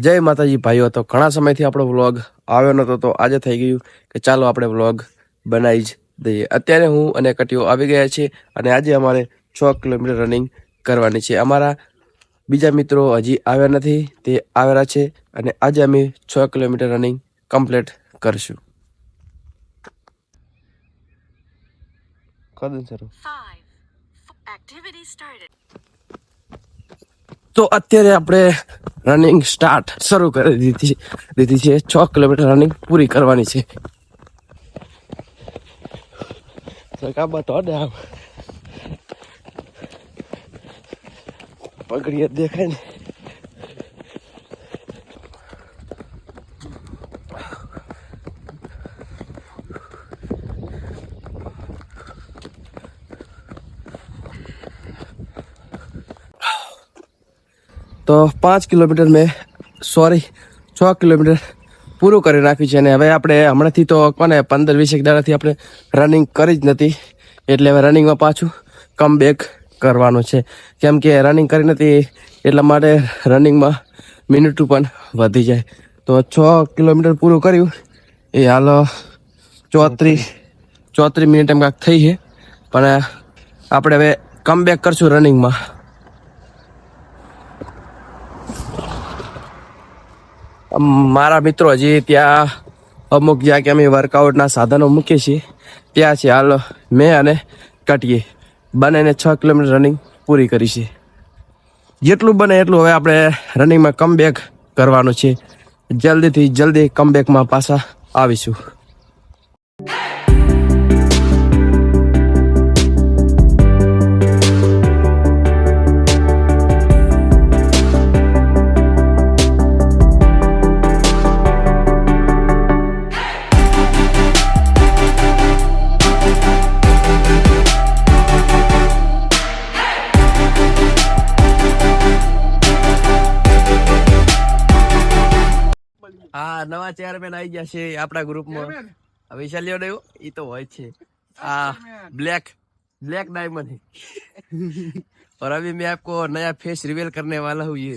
જય માતાજી ભાઈઓ. તો ઘણા સમયથી આપણો વ્લોગ આવ્યો નતો, તો આજે થઈ ગયું કે ચાલો આપણે વ્લોગ બનાવી જ દઈએ. અત્યારે હું અને કટીઓ આવી ગયા છે અને આજે અમારે 6 કિલોમીટર રનિંગ કરવાની છે. અમારા બીજા મિત્રો હજી આવ્યા નથી, તે આવેલા છે અને આજે અમે 6 કિલોમીટર રનિંગ કમ્પ્લીટ કરશું. તો અત્યારે આપણે રનિંગ સ્ટાર્ટ શરૂ કરી દીધી છે. 6 કિલોમીટર રનિંગ પૂરી કરવાની છે. પગડીએ દેખાય ને. તો 5 કિલોમીટર મેં 6 કિલોમીટર પૂરું કરી નાખ્યું છે અને હવે આપણે હમણાંથી તો કોને 15-20 દાડાથી આપણે રનિંગ કરી જ નથી, એટલે હવે રનિંગમાં પાછું કમબેક કરવાનું છે. કેમ કે રનિંગ કરી નથી એટલા માટે રનિંગમાં મિનિટો પણ વધી જાય. તો 6 કિલોમીટર પૂરું કર્યું એ હાલ 34 મિનિટ એમ કાંઈક થઈ છે, પણ આપણે હવે કમબેક કરશું રનિંગમાં. મારા મિત્રો હજી ત્યાં અમુક જ્યાં કે અમે વર્કઆઉટના સાધનો મૂકીએ છીએ ત્યાં છે. હાલ મેં અને કટીએ બંનેને 6 કિલોમીટર રનિંગ પૂરી કરી છે. જેટલું બને એટલું હવે આપણે રનિંગમાં કમબેક કરવાનું છે. જલ્દીથી જલ્દી કમબેકમાં પાછા આવીશું. હા, નવા ચેરમેન આવી ગયા છે આપણા ગ્રુપમાં. વિશાલ્યો ને એ તો હોય છે. આ ब्लैक डायमंड है और अभी मैं आपको नया फेस रिवील करने वाला हूँ. ये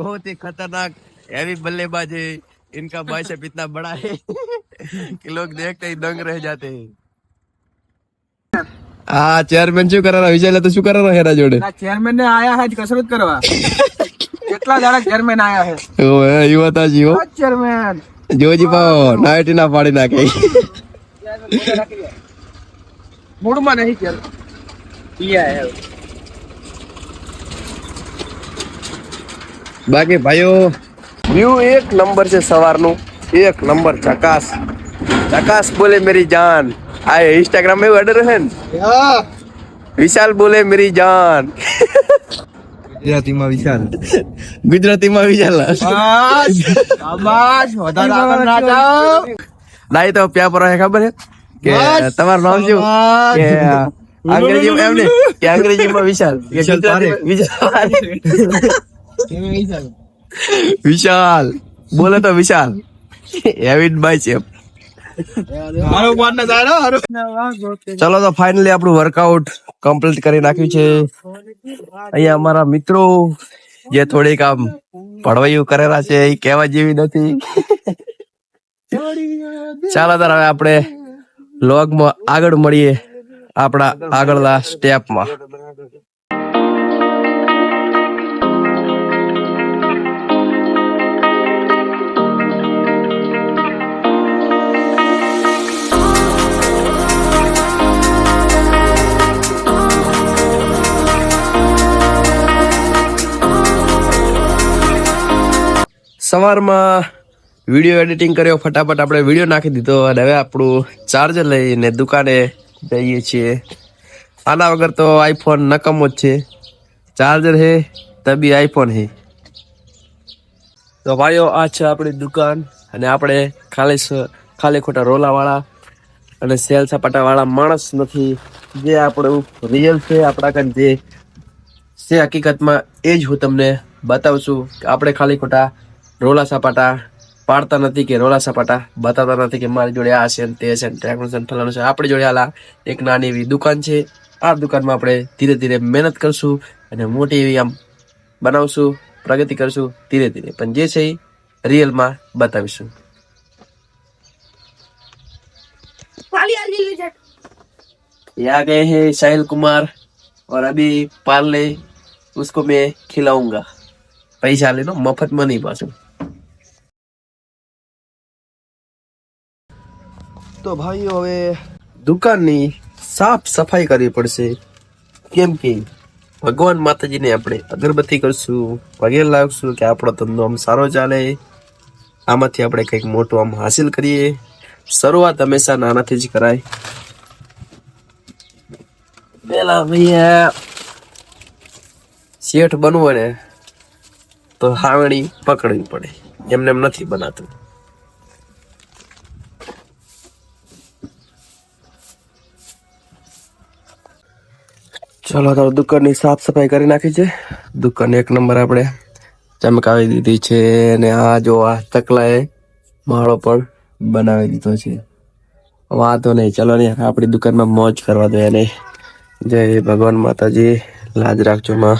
बहुत ही खतरनाक हैवी बल्लेबाज है. इनका बाइसेप इतना बड़ा है कि लोग देखते ही दंग रह जाते हैं. हाँ, चेयरमैन શું કરારા વિચાર તો શું કરારા હેરા જોડે? ચેરમેન ને આયા હે કસરત કરવા. કેટલા દાડા ચેરમેન આયા હે. ઓએ ઈ વાત આ જીઓ. ચેરમેન જોજી પાઓ નાઈટ ના પાડી નાખે. મૂડમાં નહીં ચેર. પિયા હે. બાકી ભાઈઓ વ્યૂ એક નંબર છે સવારનું. એક નંબર. ચકાસ બોલે મેરી જાન. આ ઇન્સ્ટાગ્રામ में ऑर्डर है ना. વિશાલ બોલે મેરી જાન. ગુજરાતીમાં વિશાલ. શાબાશ. વધારે આગળ ના જાઓ. નહીં તો પ્યા પર ખબર છે કે તમારું નામ શું? કે અંગ્રેજીમાં એમ નહીં કે અંગ્રેજીમાં વિશાલ કે વિશાલ બોલે તો વિશાલ. હેવિટ બાય છે. ચલો તો ફાઇનલી આપણું વર્કઆઉટ કમ્પ્લીટ કરી નાખ્યું છે. અહીંયા અમારા મિત્રો જે થોડીક આમ ભડવાયું કરેલા છે એ કહેવા જેવી નથી. ચાલો તાર હવે આપણે વ્લોગમાં આગળ મળીએ આપણા આગળના સ્ટેપમાં. સવારમાં વિડીયો એડિટિંગ કર્યો, ફટાફટ આપણે વિડીયો નાખી દીધો અને હવે આપણું ચાર્જર લઈને દુકાને જઈએ છીએ. આના વગર તો આઈફોન નકમો જ છે. ચાર્જર હે તબી આઈફોન હે. તો ભાઈઓ આ છે આપણી દુકાન અને આપણે ખાલી ખોટા રોલાવાળા અને સેલ સપાટાવાળા માણસ નથી. જે આપણું રિયલ છે, આપણા કાન જે છે હકીકતમાં એ જ હું તમને બતાવું છું. આપણે ખાલી ખોટા રોલા સપાટા પાડતા નથી કે રોલા સપાટા બતાવતા નથી કે મારી જોડે આ છે તે છે ફલાણું છે. આપણી જોડે હાલ એક નાની એવી દુકાન છે. આ દુકાનમાં આપણે ધીરે ધીરે મહેનત કરશું અને મોટી એવી આમ બનાવશું. પ્રગતિ કરશું ધીરે ધીરે, પણ જે છે એ રિયલમાં બતાવીશું. ये आ गए हैं साहिल कुमार और अभी पार्ले उसको मैं खिलाऊंगा. पैसा ले लो, मफत में नहीं पासूं. તો ભાઈઓ હવે દુકાનની સાફ સફાઈ કરવી પડશે, કેમ કે ભગવાન માતાજીને આપણે અગરબત્તી કરશું, પગે લાગશું કે આપણો ધંધો આમ સારો ચાલે, આમાંથી આપણે કંઈક મોટું આમ હાસિલ કરીએ. શરૂઆત હંમેશા નાનાથી જ કરાય. પેલા ભૈયા શેઠ બનવું હોય ને તો હાવણી પકડવી પડે, એમને એમ નથી બનાતું. ચલો તો દુકાનની સાફ સફાઈ કરી નાખી છે. દુકાન એક નંબર આપણે ચમકાવી દીધી છે, અને આ જો આ તકલાએ માળો પણ બનાવી દીધો છે. વાંધો નહીં, ચલો ને આપણી દુકાનમાં મોજ કરવા દો એને. જય ભગવાન માતાજી, લાજ રાખજો માં.